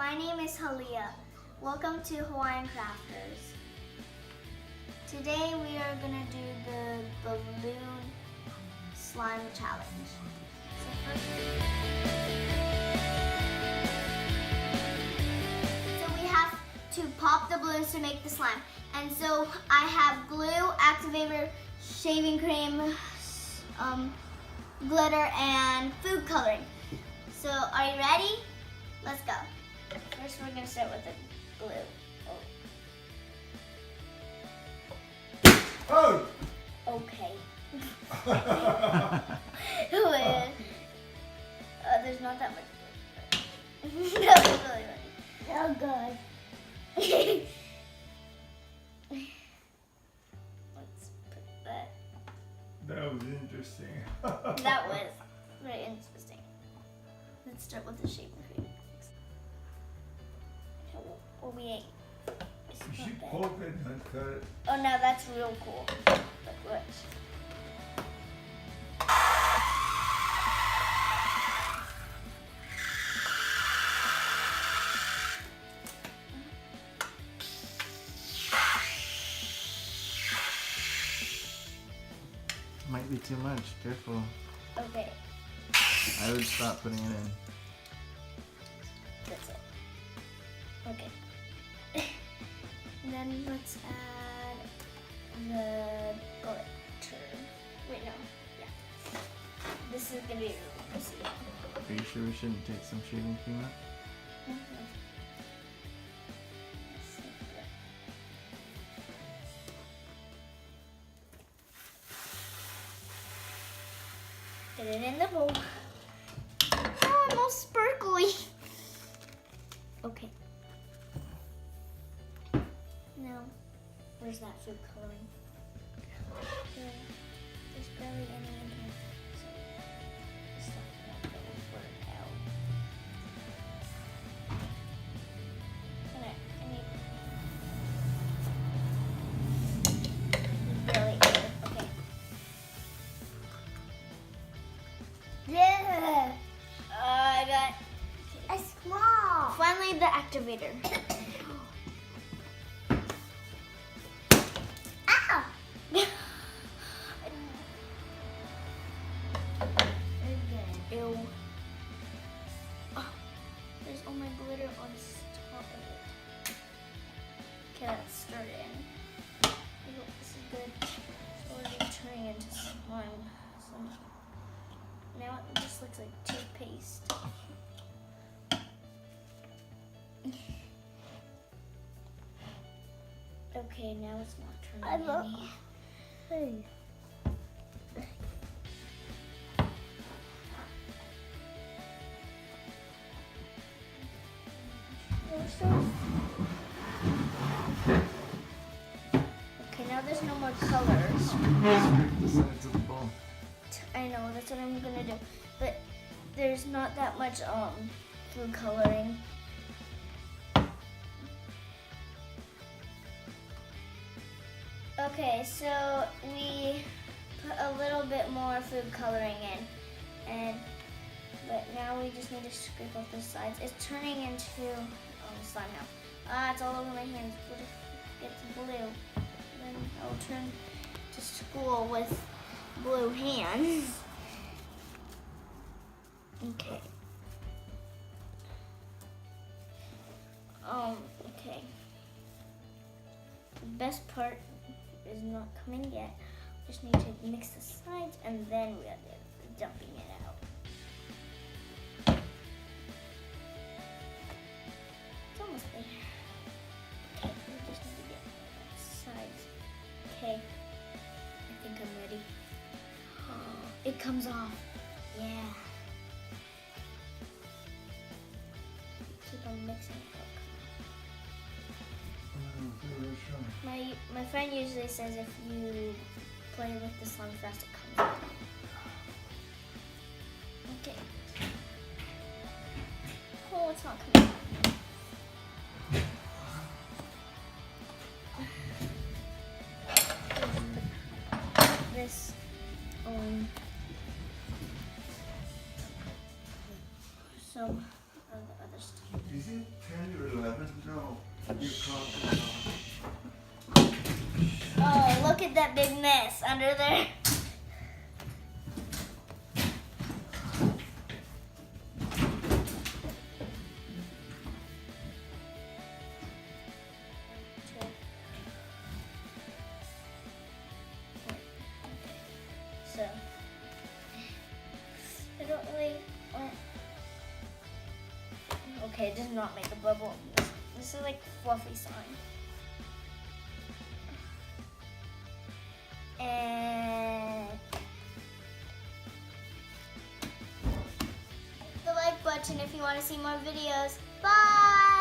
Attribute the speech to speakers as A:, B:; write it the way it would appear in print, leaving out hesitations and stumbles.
A: My name is Halia. Welcome to Hawaiian Crafters. Today we are gonna do the balloon slime challenge. So we have to pop the balloons to make the slime. And so I have glue, activator, shaving cream, glitter, and food coloring. So are you ready? Let's go. First we're gonna start with the glue.
B: Oh!
A: Okay. There's not that much glue. That was really funny. So good. Let's put that.
B: That was interesting.
A: That was very interesting. Let's start with the shaving cream. Oh, wait. It's
B: You should
A: not bad.
B: poke it, not cut it.
A: Oh, now that's real cool. Look, watch.
C: Might be too much. Careful.
A: Okay,
C: I would stop putting it in.
A: that's it. Okay. And then let's add the glitter. Wait, no. Yeah. This is gonna be really messy.
C: Are you sure we shouldn't take some shaving cream out? Get it in the bowl. Oh, almost sparkly. Okay. Now, where's that food coloring? There's barely any in here. So, this stuff won't go work out. Barely any. Okay. Yeah. I got a small. Finally, the activator. Ow! Ew. Oh, there's all my glitter on top of it. Okay, let's start it in. I hope this is good. It's already turning into slime. Now it just looks like toothpaste. Okay, now it's not turning any. Hey. Okay, now there's no more colors. The sides of the bowl.
A: I know, that's what I'm gonna do. But there's not that much food coloring. Okay, so we put a little bit more food coloring in, but now we just need to scrape off the sides. It's turning into slime now. Ah, it's all over my hands. What if it gets blue? Then I'll turn to school with blue hands. Okay. Okay. The best part is not coming yet. Just need to mix the sides and then we are dumping it out. It's almost there. Okay, we just need to get the sides. Okay. I think I'm ready. It comes off. Yeah. Keep on mixing it. My friend usually says if you play with the slime fast, it comes off. Okay. Oh, it's not coming off. This some of the other stuff.
B: Is it 10
A: at that big mess under there. So, I don't really want... Okay, it does not make a bubble. This is like fluffy slime. And the like button if you want to see more videos. Bye!